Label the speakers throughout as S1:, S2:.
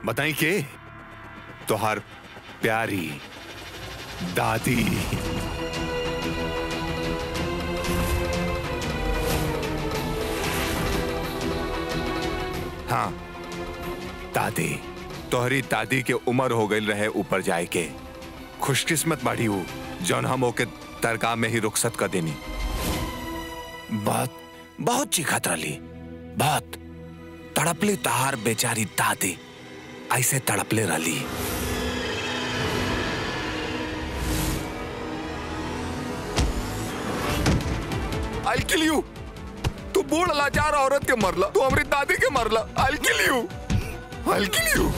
S1: बताई के तोहार प्यारी दादी। हाँ दादी, तोहरी दादी के उम्र हो गई रहे ऊपर जाए के। खुशकिस्मत बाड़ी हूँ जौन हम ओके दरगाह में ही रुखसत कर देनी। बहुत चीखत रही, बहुत तड़पली तहार बेचारी दादी, ऐसे तड़पले रही। I'll kill you। तू बूढ़ लाचार औरत के मरला, तू हमारी दादी के मरला। I'll kill you। I'll kill you।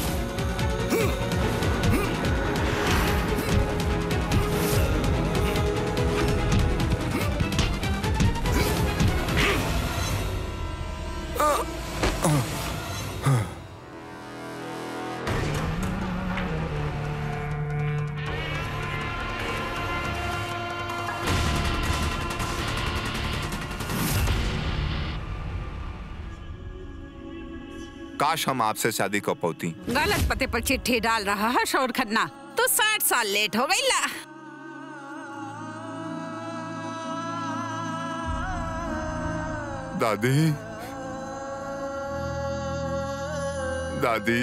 S1: काश हम आपसे शादी को पाती।
S2: गलत पते पर चिट्ठी डाल रहा है शोर खन्ना। तो 60 साल लेट हो गई ला।
S1: दादी, दादी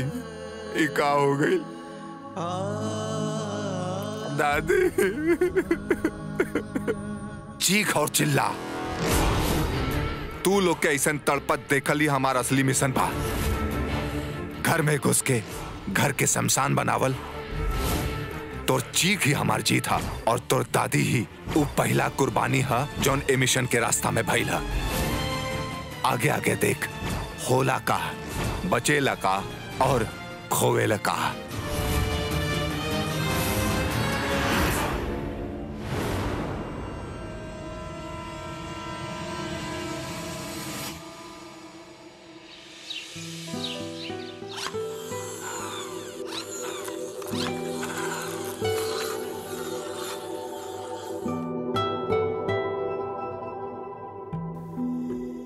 S1: ये का हो गई? दादी चीख और चिल्ला। तू लोग के ऐसा तड़पत देखली हमारा असली मिशन बा। घर में घुस के घर के शमशान बनावल। तोर चीख ही हमार जीत हा और तोर दादी ही वो पहला कुर्बानी हा जौन ए मिशन के रास्ता में भइल हा। आगे आगे देख, होला का, बचेला का और खोवेला का।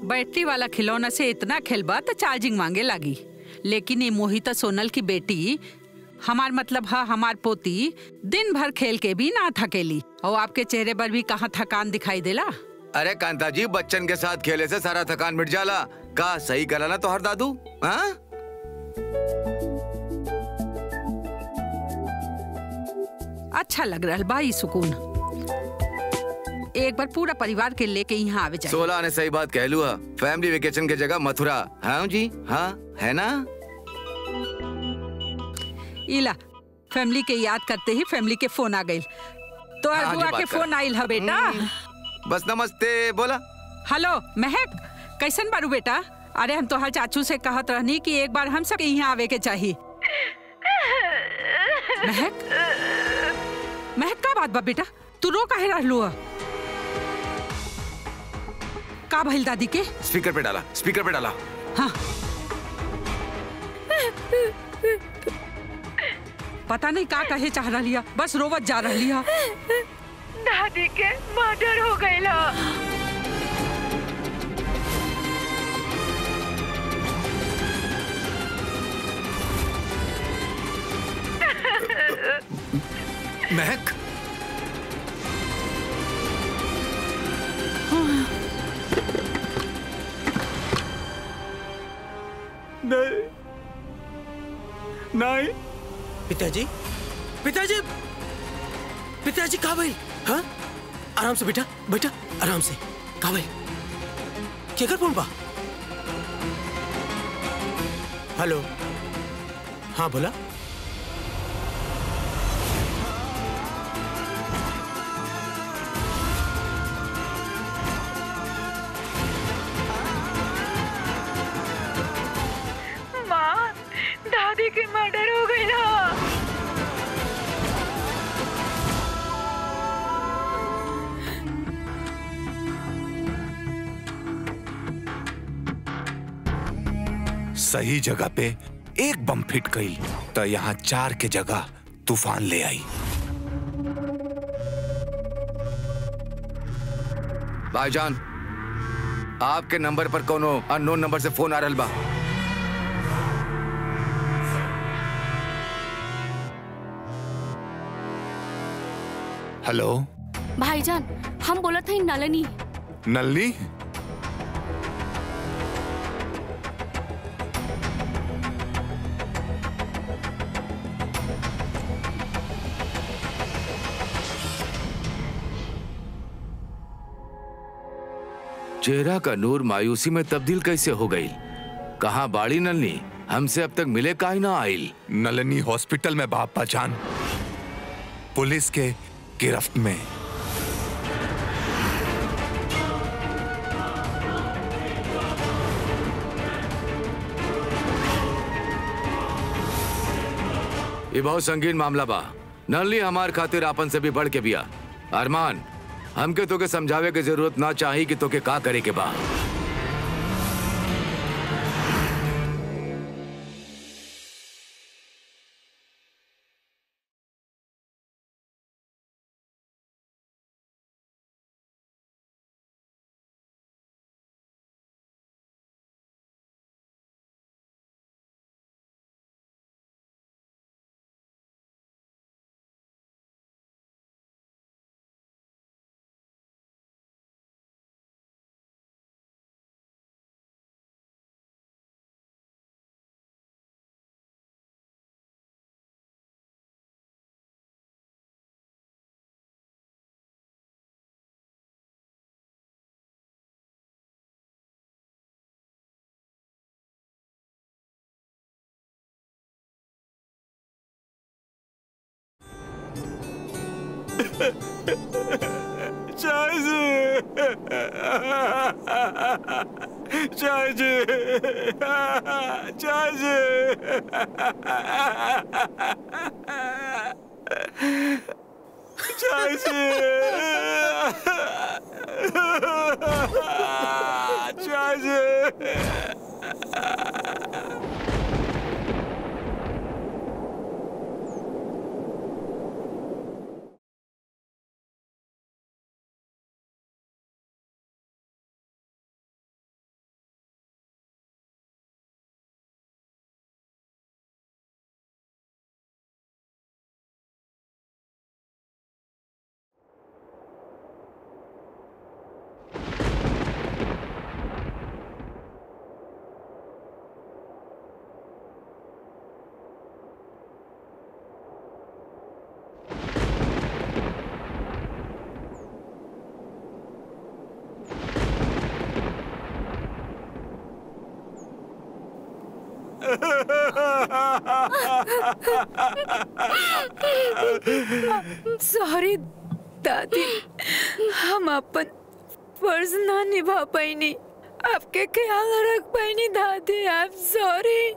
S2: बैटरी वाला खिलौना से इतना खेलबा तो चार्जिंग मांगे लगी। लेकिन ये मोहिता सोनल की बेटी, हमार मतलब है हमार पोती, दिन भर खेल के भी ना थकेली। और आपके चेहरे पर भी कहाँ थकान दिखाई देला।
S3: अरे कांता जी, बच्चन के साथ खेले से सारा थकान मिट जाला। का सही करा ना तोहर दादू? हाँ
S2: अच्छा लग रहा भाई, सुकून। एक बार पूरा परिवार के लेके यहाँ आवे जाए।
S3: 16 ने सही बात कह लुआ। फैमिली वेकेशन के जगह मथुरा। हाँ जी, हाँ है ना।
S2: इला फैमिली के याद करते ही फैमिली के फोन आ गई। तो बुआ के फोन आइल है बेटा।
S3: बस नमस्ते बोला।
S2: हेलो महक, कैसन बारू बेटा? अरे हम तो हर चाचू से कहत रहनी कि एक बार हम सब यहाँ आवे के चाहिए। महक, महक का बात बा बेटा? तू रो काहे रहलू? का भइल दादी के?
S3: स्पीकर पे डाला, स्पीकर पे डाला।
S2: हाँ पता नहीं का कहे चाह रही है, बस रोवत जा रही है।
S4: दादी के मर्डर हो गई।
S1: महक, नहीं नहीं।
S5: पिताजी, पिताजी, पिताजी कहाँ भाई? हाँ आराम से बेटा, बेटा आराम से। कहाँ भाई? क्या कर पा? हेलो, हाँ बोला।
S4: दादी की मर्डर हो गई ना।
S1: सही जगह पे एक बम फिट गई तो यहाँ 4 के जगह तूफान ले आई।
S3: भाईजान, आपके नंबर पर कोनो अननोन नंबर से फोन आ रहा बा।
S1: हेलो
S6: भाईजान, हम बोला था नलिनी।
S1: नलिनी?
S3: चेहरा का नूर मायूसी में तब्दील कैसे हो गई? कहाँ बाड़ी नलिनी? हमसे अब तक मिले काहे ना आइल?
S1: नलिनी हॉस्पिटल में बापा जान, पुलिस के गिरफ्त में।
S3: ये बहुत संगीन मामला बा। नलिनी हमार खातिर आपन से भी बढ़ के बिया। अरमान, हमके तोके समझावे के जरूरत ना चाही कि तोके का करे के बा।
S4: सॉरी दादी, हम अपन फर्ज ना निभा पाईनी, आपके ख्याल रख पाईनी दादी। I am sorry.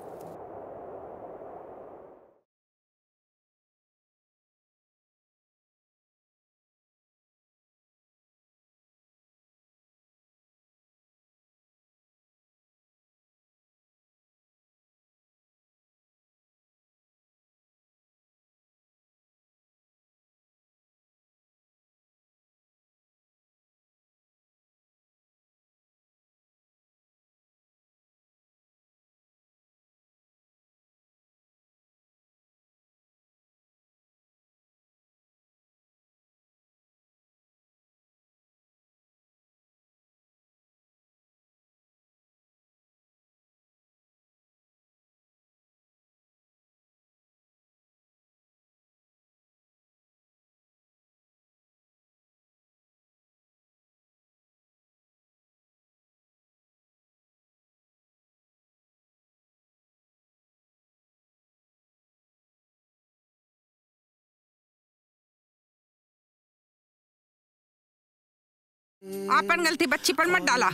S2: आपन गलती बच्ची पर मत डाला।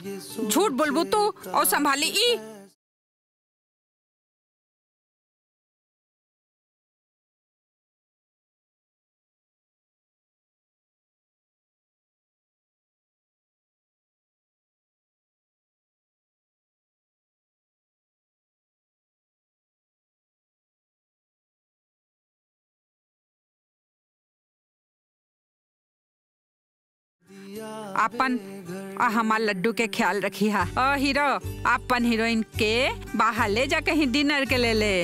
S2: झूठ बोलबू तू और संभाली ई। अपन हमार लड्डू के ख्याल रखी हा। हीरो, अपन हीरोइन के बाहर ले जा कहीं डिनर के ले।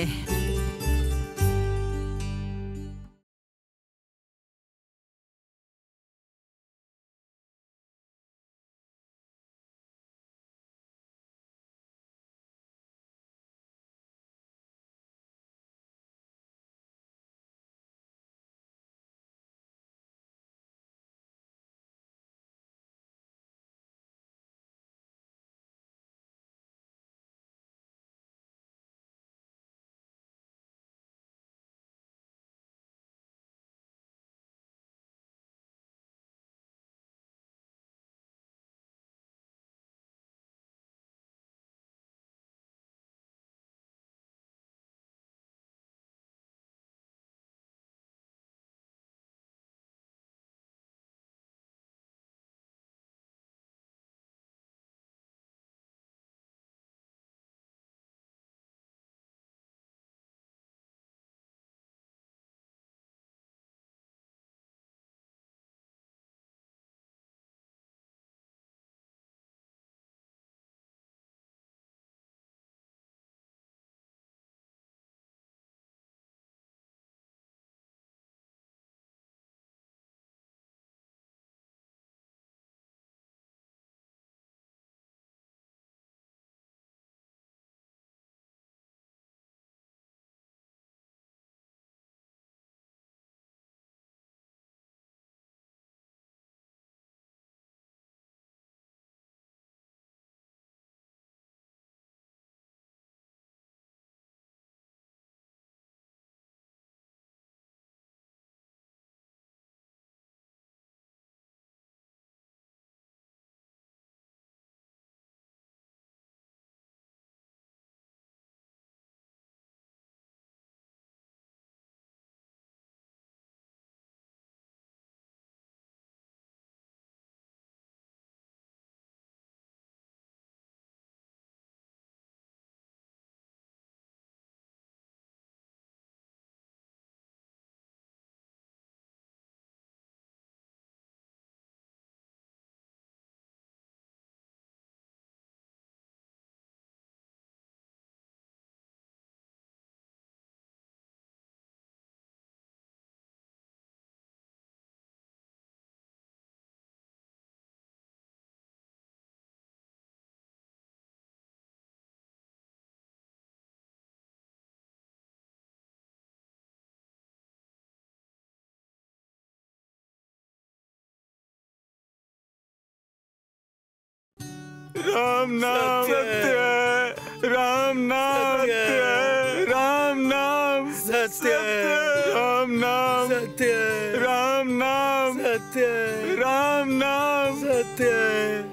S3: राम नाम सत्य है, राम नाम सत्य है, राम नाम सत्य है, राम नाम सत्य है, राम नाम सत्य है, राम नाम सत्य है।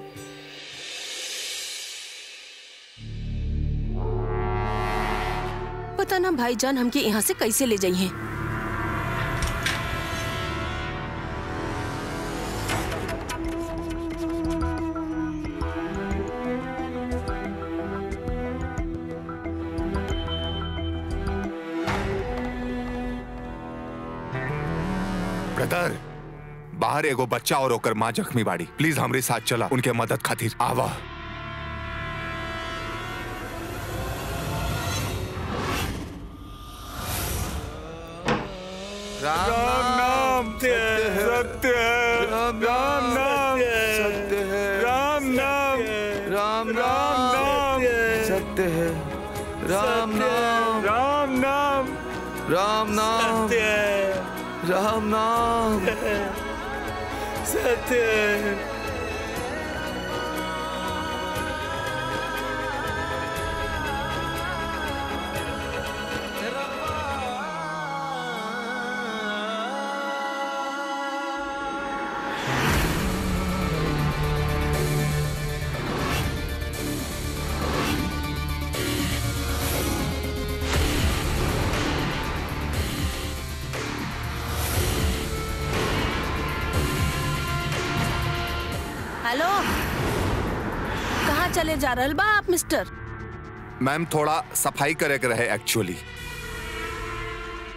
S7: पता ना भाईजान हमके यहाँ से कैसे ले जाइए।
S1: ब्रदर, बाहर एगो बच्चा और ओकर माँ जख्मी बाड़ी। प्लीज हमरे साथ चला उनके मदद खातिर। आवा।
S3: राम नाम सत्य है, राम नाम सत्य है, राम नाम, राम नाम सत्य है, राम नाम, राम नाम, राम नाम सत्य है, राम नाम सत्य है।
S7: हेलो, कहाँ चले जा रहल बा आप मिस्टर?
S1: मैम थोड़ा सफाई करे के रहे एक्चुअली।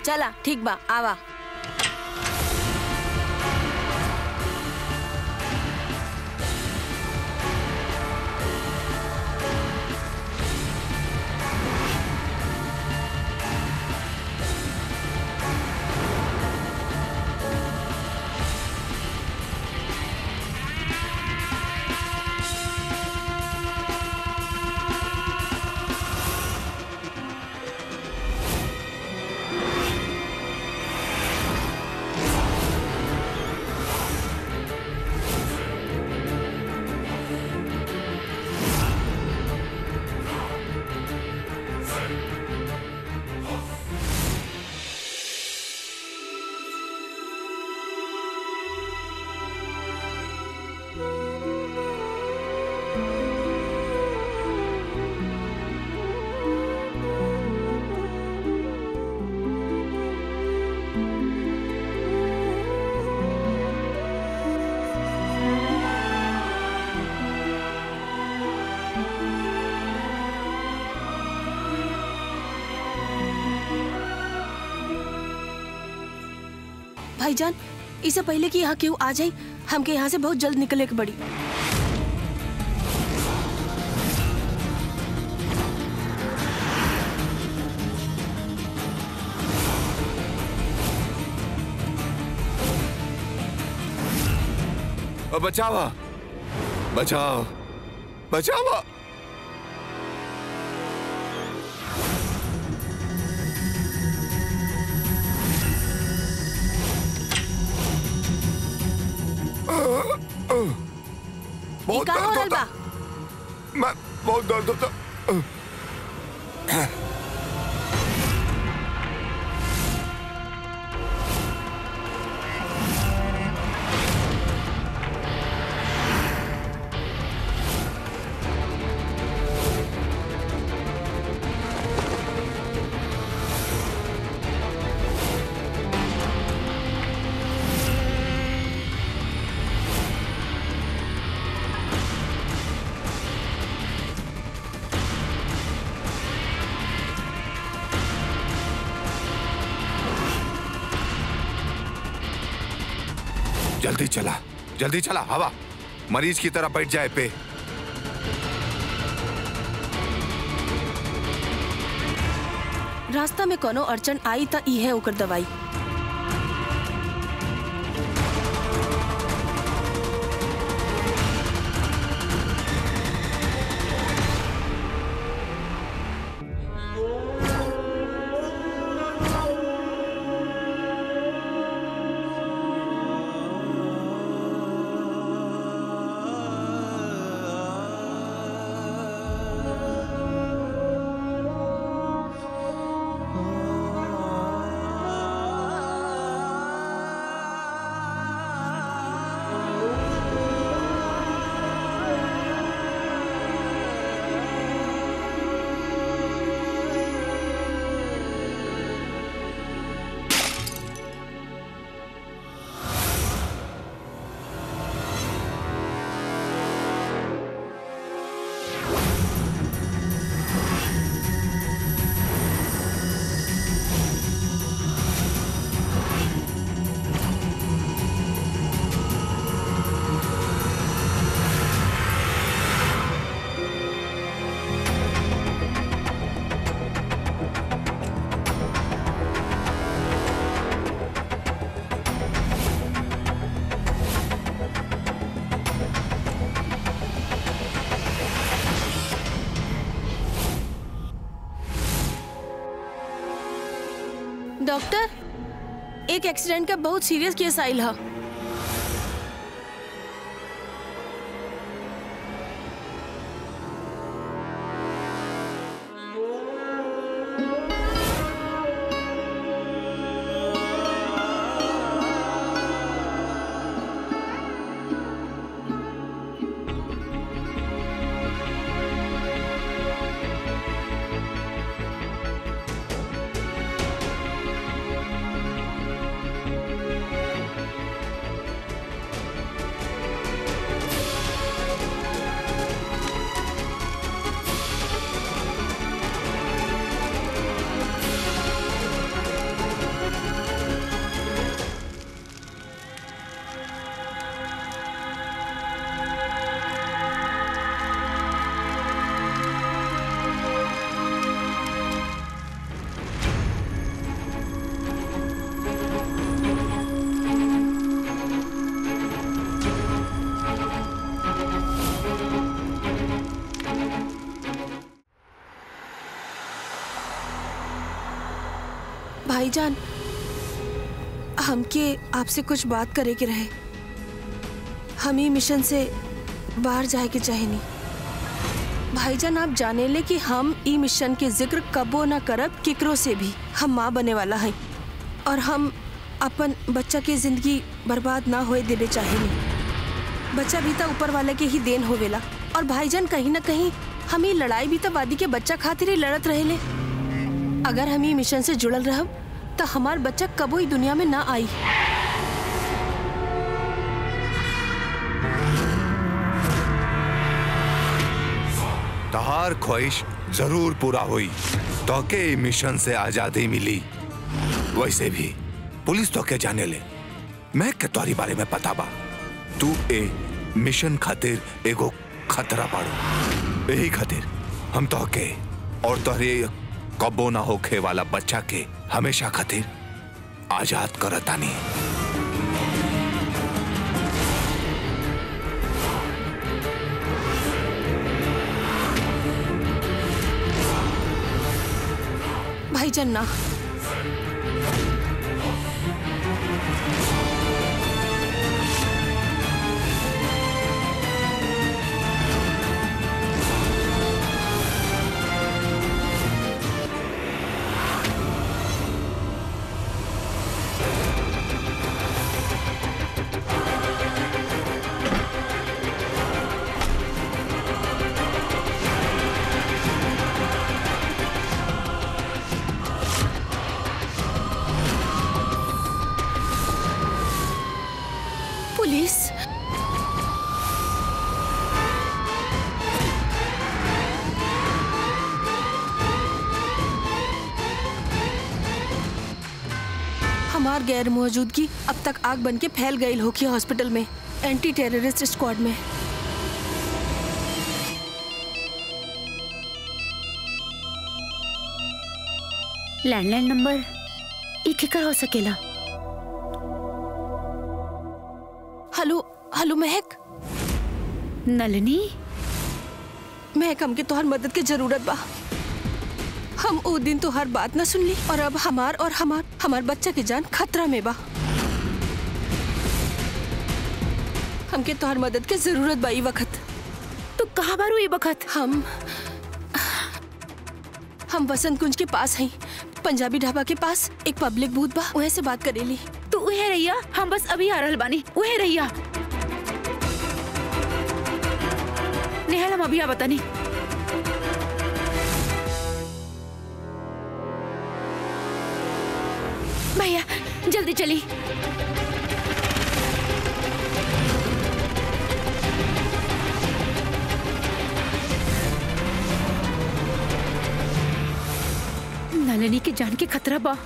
S7: चला ठीक बा, आवा। भाईजान, इससे पहले कि यहाँ क्यों आ जाए, हमके यहाँ से बहुत जल्द निकले के बड़ी।
S1: बचावा, बचाओ, बचावा। बहुत दर्द होता। मैं बहुत दर्द होता। जल्दी चला हवा, मरीज की तरह बैठ जाए पे।
S7: रास्ता में कोनो अड़चन आई त ई है ओकर दवाई। डॉक्टर, एक एक्सीडेंट का बहुत सीरियस केस आयल है। भाईजान, हमके आपसे कुछ बात करे के रहे। हम ही मिशन से बाहर जाए के चाहे नहीं। भाईजान, आप जाने ले कि हम ई मिशन के जिक्र कबो न करब केकरो से भी। हम माँ बने वाला है और हम अपन बच्चा के जिंदगी बर्बाद ना होए देवे चाहे नहीं। बच्चा भी तो ऊपर वाले के ही देन होवेला। और भाईजान, कहीं ना कहीं हम ही लड़ाई भी तो वादी के बच्चा खातिर ही लड़त रहेले। अगर हम ही मिशन से जुड़ल रहब तो हमार बच्चा कबो ही दुनिया में ना आई।
S1: तहार ख्वाहिश जरूर पूरा हुई तो के मिशन से आजादी मिली। वैसे भी पुलिस तो के जाने ले, मैं के तोरी बारे में पता बा। तू ए मिशन खातिर एगो खतरा पाड़ो। यही खातिर हम तो के और तोहरे कबो ना होखे वाला बच्चा के हमेशा खातिर आजाद करतानी।
S7: भाईजान ना, पुलिस। हमार गैर मौजूदगी अब तक आग बन के फैल गई होगी हॉस्पिटल में, एंटी टेररिस्ट स्क्वाड में।
S4: लैंडलाइन नंबर एक हो सकेला।
S7: हेलो हेलो महक।
S4: नलिनी,
S7: महक, हमके तोहर मदद की जरूरत बा। हम वो दिन तो हर बात ना सुन ली और अब हमार बच्चा की जान खतरा में बा। हमके तोहर मदद की जरूरत बा। ई वक्त
S4: तू कहाँ बारू? ई वक्त
S7: हम वसंत कुंज के पास हैं, पंजाबी ढाबा के पास एक पब्लिक बूथ बा, वहीं से बात करेली।
S4: तू उहे रहिया, हम बस अभी आ रहल बानी। उहे रहिया। नेहल, हम अभी आ बतानी। भैया जल्दी चली। नलिनी के जान के खतरा बा।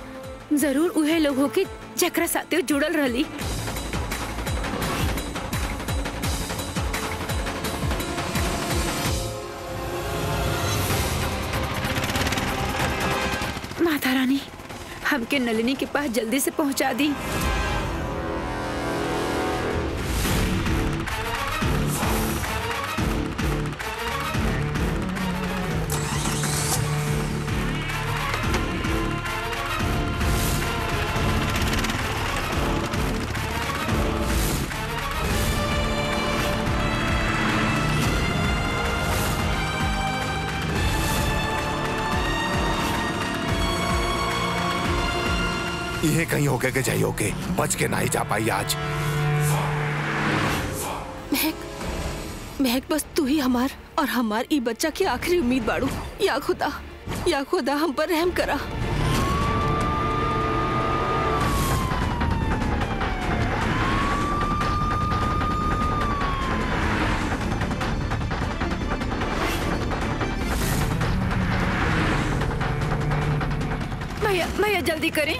S4: जरूर उहे लोग हो के जकरा साथे जुड़ल रहली। माता रानी, हमके नलिनी के पास जल्दी से पहुंचा दी।
S1: इहे कहीं होके के जाइयो के बच के नहीं जा पाई आज।
S7: महक, महक बस तू ही हमार और हमार ई बच्चा की आखिरी उम्मीद बाड़ू। या खुदा हम पर रहम करा।
S4: भैया जल्दी करें।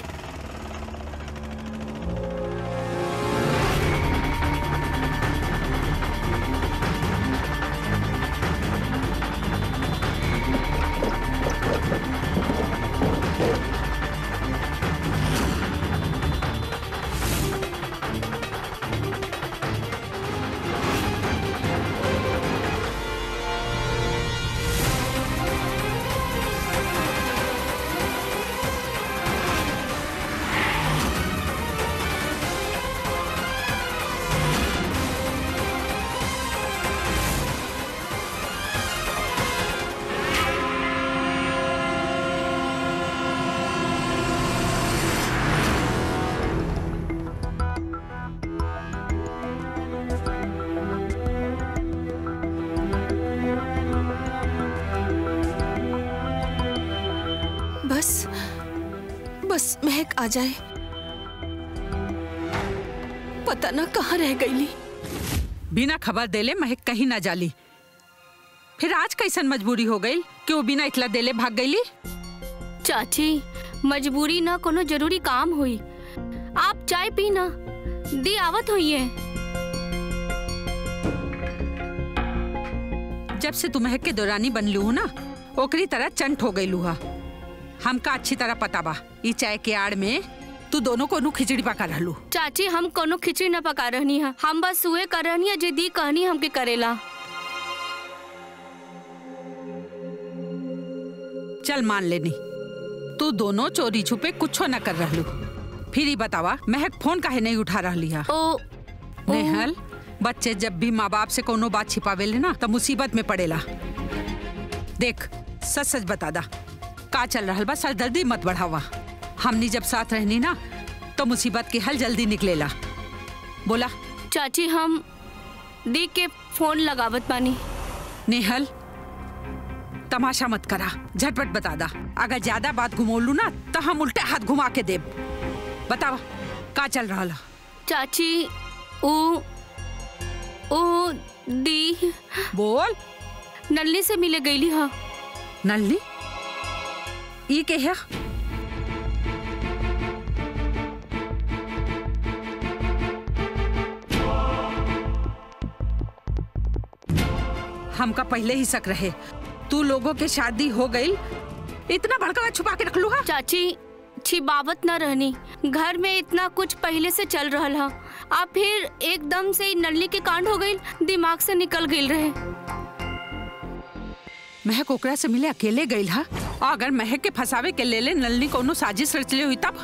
S4: बस महक आ जाए। पता ना कहाँ रह गई।
S2: बिना खबर देले महक कहीं ना जाली। फिर आज कैसन मजबूरी हो गई कि वो बिना इतला देले भाग गईली?
S6: चाची मजबूरी ना कोनो जरूरी काम हुई। आप चाय पी ना, दी आवत हुई है।
S2: जब से तू महक के दौरानी बनलू हो ना, ओकरी तरह चंट हो गई लूहा। हमका अच्छी तरह पता बा ई चाय के आड़ में तू दोनों को नु खिचड़ी पका रहलू।
S6: चाची हम कोनो खिचड़ी न पका रहनी है, हम बस सुए कर रहनी है जे दी कहनी हमके करेला।
S2: चल मान लेनी, तू दोनों चोरी छुपे कुछ न कर रहलू। फिर ही बतावा महक फोन काहे नहीं उठा रही है? नेहल, बच्चे जब भी माँ बाप से कोनो बात छिपावेले ना तो मुसीबत में पड़ेला। देख सच सच बता दा का चल रहा बा, सरदर्दी मत बढ़ावा। हमनी जब साथ रहनी ना तो मुसीबत के हल जल्दी निकलेला। बोला।
S6: चाची हम दी के फोन लगावत पानी।
S2: नेहल तमाशा मत करा, झटपट बता दा। अगर ज्यादा बात घुमोलू ना तो हम उल्टे हाथ घुमा के देब। बतावा का चल रहा?
S6: चाची ओ दी
S2: बोल।
S6: नल्ली से मिले गईली हा।
S2: नल्ली ई के है? हमका पहले ही शक रहे तू लोगों के शादी हो गई, इतना बड़का छुपा के रख लू हा?
S6: चाची छिपावत न रहनी, घर में इतना कुछ पहले से चल रहा है। अब फिर एकदम से नल्ली के कांड हो गई, दिमाग से निकल गई रहे।
S2: महक ओकरा से मिले अकेले गई हा? और अगर महक के फसावे के ले नल्ली कोनो साजिश रच ले हुई तब?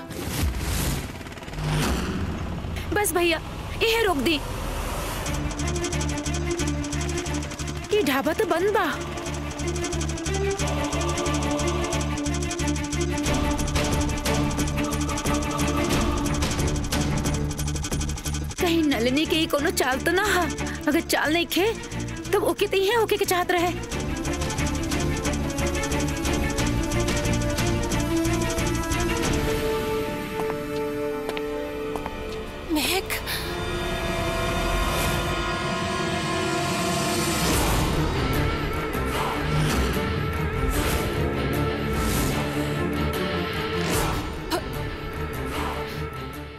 S4: बस भैया यह रोक दी। ये ढाबा तो बंद बा। कहीं नलिनी के कोनो चाल तो ना हा? अगर चाल नहीं खे तब ओके तो ही ओके के चाहत रहे।
S7: महक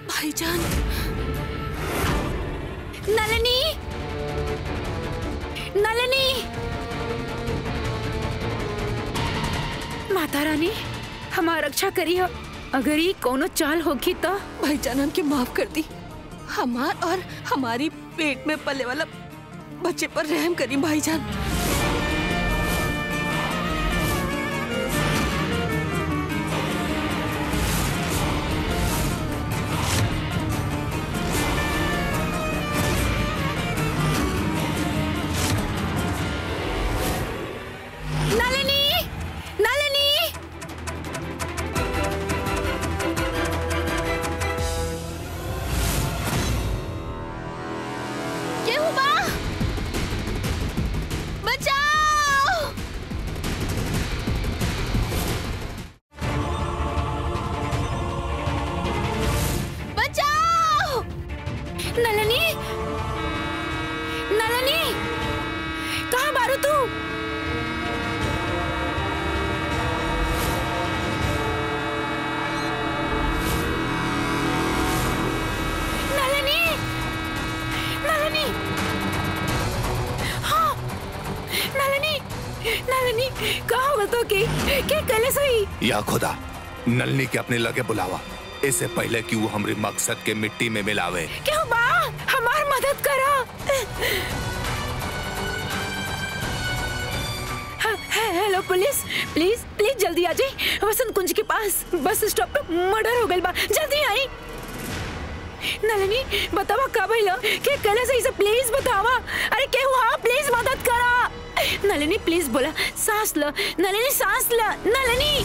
S7: भाईजान।
S4: नलिनी, नलिनी, माता रानी हमारा रक्षा करी हो। अगर ये कोनो चाल होगी तो
S7: भाईजान हमके माफ कर दी। हमार और हमारी पेट में पले वाला बच्चे पर रहम करी भाईजान।
S4: नलिनी, नलिनी, के कले सही।
S1: या खुदा, नलनी के अपने लगे बुलावा, इससे पहले कि वो हमारे मकसद के मिट्टी में मिलावे।
S4: क्यों बा, हमार मदद करा। हेलो पुलिस, प्लीज प्लीज जल्दी आ जाइए वसंत कुंज के पास। बस स्टॉप पे मर्डर हो गई बा, जल्दी आई। नलिनी बतावा का भइल के कले सही से, प्लीज बतावा। अरे के हुआ, प्लीज मदद करा। नलिनी प्लीज बोला, सांस लो नलिनी, सांस लो नलिनी।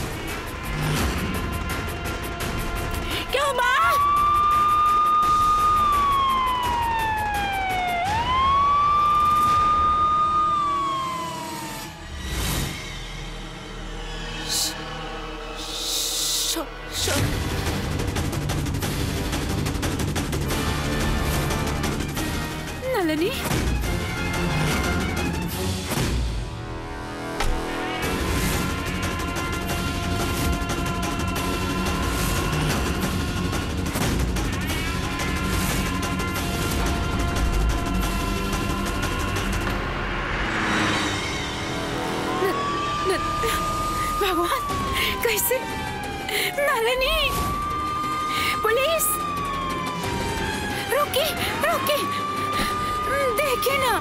S4: क्यों बा? नलिनी भगवान, कैसे? नलिनी, पुलिस, रुकी रुकी, देखिए ना।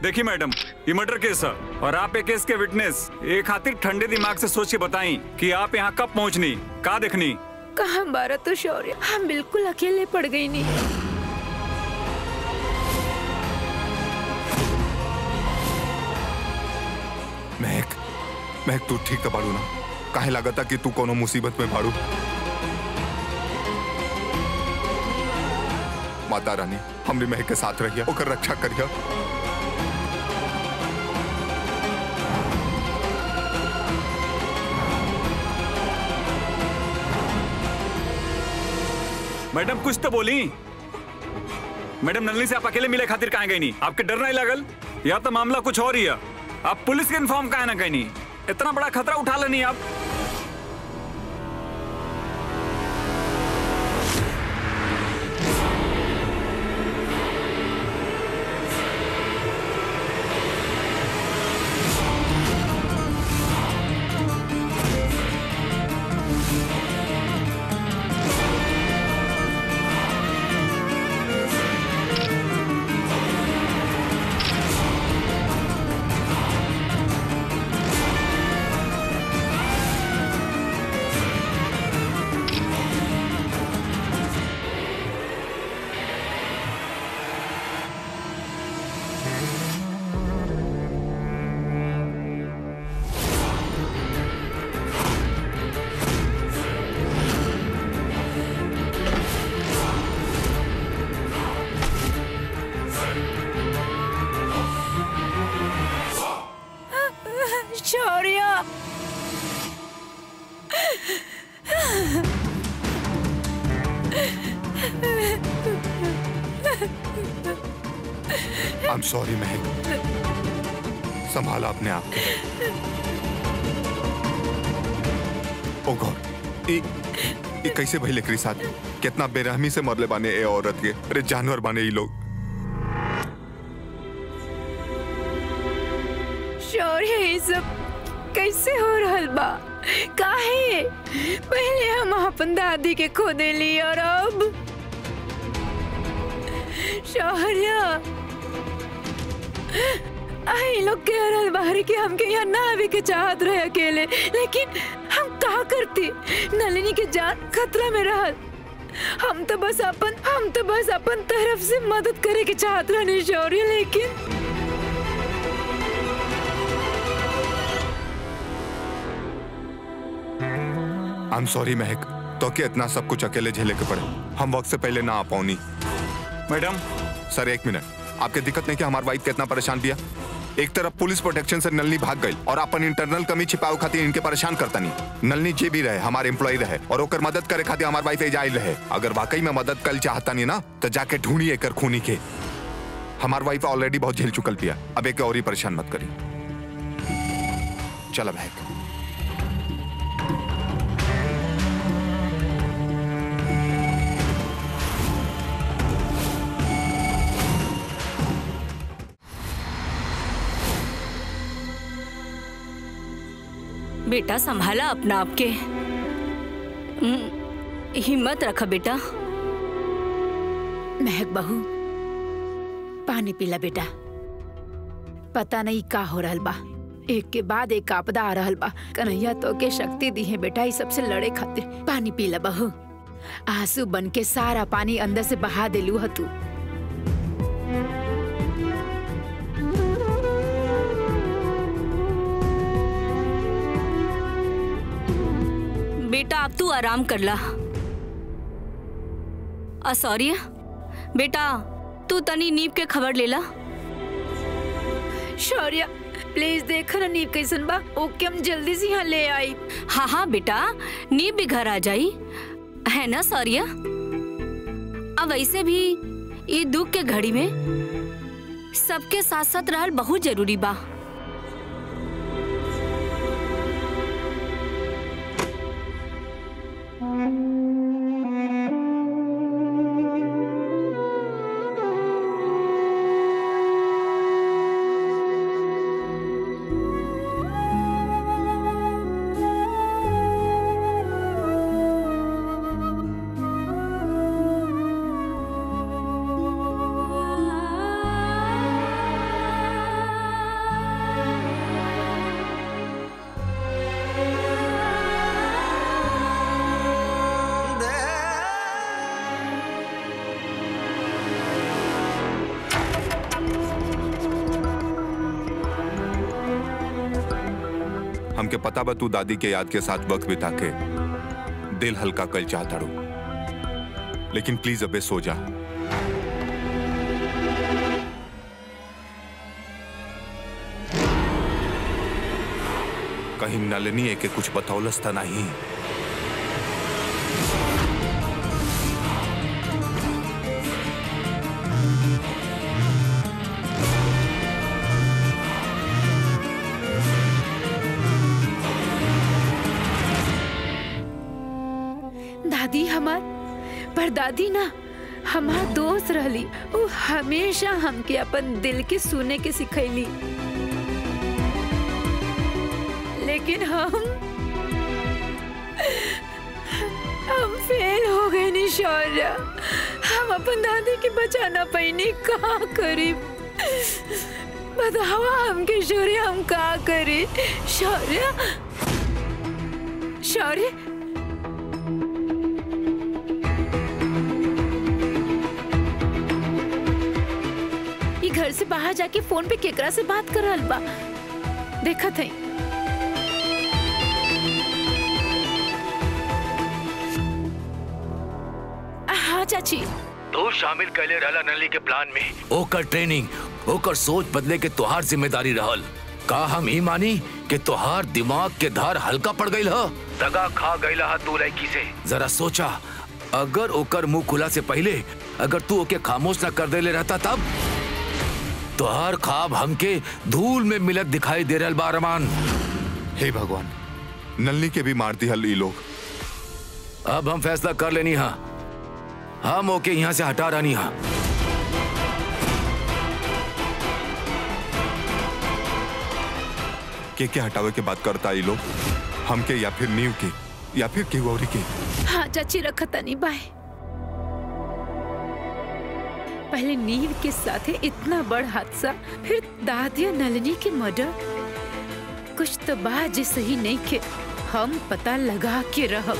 S3: देखिए मैडम, ये मर्डर केस है और आप एक केस के विटनेस। एक खातिर ठंडे दिमाग से सोच के बताई कि आप यहाँ कब पहुँचनी, का देखनी।
S4: कहाँ बारा तो शौर्य, हम बिल्कुल अकेले पड़ गई नहीं।
S1: महक तू ठीक बाड़ू ना? काहे लागता कि तू कोनो मुसीबत में बाड़ू? माता रानी हमने महक के साथ रहिया, ओकर रक्षा करिया।
S3: मैडम कुछ तो बोली। मैडम नलिनी से आप अकेले मिले खातिर कहाँ गई नहीं? आपके डर नहीं लगल? या तो मामला कुछ और ही है। आप पुलिस के इन्फॉर्म कहाँ ना कहीं नहीं? इतना बड़ा खतरा उठा लेनी आप।
S1: I'm sorry महक, संभाला अपने आप को। ओ गॉड, ये कैसे भइल एकरी साथ? कितना बेरहमी से मरले बाने ए औरत के। अरे जानवर बाने ये लोग।
S4: शौर्य ये सब कैसे हो रहल बा? काहे? पहले हम अपन दादी के खो देली और अब शौर्य आई लोग कह रहल बाहर कि हमके यहाँ ना आवे के चाहत रहे अकेले, लेकिन हम का करती? नलिनी के जान खतरा में रहल। हम तो बस अपन तरफ से मदद करे के चाहत रहनी शौर्य, लेकिन
S1: I'm sorry महक, तो क्या इतना सब कुछ अकेले झेले के पड़े? हम वक्त से पहले ना आ पाऊनी।
S3: मैडम
S1: सर एक मिनट, आपके दिक्कत नहीं कि हमारी वाइफ कितना परेशान दिया? एक तरफ पुलिस प्रोटेक्शन से नलनी भाग गई और अपन इंटरनल कमी छिपाओ खातिर इनके परेशान करता नहीं। नलनी जे भी रहे हमारे एम्प्लॉय रहे और ओकर मदद करे खातिर हमारी वाइफ एजाइल रहे। अगर वाकई में मदद कर चाहता नहीं ना तो जाके ढूंढिए कर खूनी के। हमारी वाइफ ऑलरेडी बहुत झेल चुकल पिया, अब एक और ही परेशान मत करी। चलो महक।
S6: बेटा संभाला अपना आपके। हिम्मत रखा बेटा।
S4: महक बहू, पानी पीला बेटा। पता नहीं का हो रहल बा, एक के बाद एक आपदा आ रहल बा। कन्हैया तो के शक्ति दी है बेटा इस सबसे लड़े खातिर। पानी पीला बहू। आंसू बन के सारा पानी अंदर से बहा देलू ह तू।
S6: बेटा अब तू आराम कर ला। सॉरी बेटा, तू तनी नीब के खबर ले ला।
S4: शौर्य प्लीज देख ना नीब कैसन बा, ओके हम जल्दी से यहाँ ले आई।
S6: हाँ हाँ बेटा, नीब भी घर आ जाई है ना सॉरी। अब वैसे भी ये दुख के घड़ी में सबके साथ साथ रहल बहुत जरूरी बा।
S1: हमके पता बा तू दादी के याद के साथ वक्त बिता के दिल हल्का कल चाहता रू, लेकिन प्लीज अबे सो जा। कहीं नलिनी एके कुछ बतौलस था नहीं।
S4: दादी हमार पर दादी ना हमार दोस्त रहली। वो हमेशा हमके अपन दिल के सुने के सिखैली। लेकिन हम फेल हो गए नी शौर्य। हम अपन दादी के बचाना पैनी, कहाँ करी बतावा हमके शौर्य, हम कहाँ करी। शौर्य शौर्य घर से बाहर जाके फोन पे केकरा से बात कर रहल बा, देखा थे। हाँ चाची।
S8: तू शामिल कैले रहला नली के प्लान में। ओकर ट्रेनिंग, ओकर सोच बदले के तोहार जिम्मेदारी रहल। का हम ही मानी कि तोहार दिमाग के धार हल्का पड़ गई ह? दगा खा गईला ह तू लड़की से। जरा सोचा, अगर ओकर मुंह खुला से पहले अगर तू ओके खामोश न कर देले रहता तब तोहार ख्वाब हमके धूल में मिलत दिखाई दे रहल बा अरमान।
S1: हे भगवान, नलिनी के भी मार दी हल ई लोग।
S8: अब हम फैसला कर लेनी हा, हम ओके यहाँ से हटा रहनी हा।
S1: के हटावे के बात करता ई लोग, हमके या फिर नीव की या फिर केहू औरी की।
S4: हाँ चाची रखता नहीं बाय। पहले नीव के साथ इतना बड़ हादसा, फिर दादिया नलिनी के मर्डर। कुछ तो बात जे सही नहीं के हम पता लगा के रहब।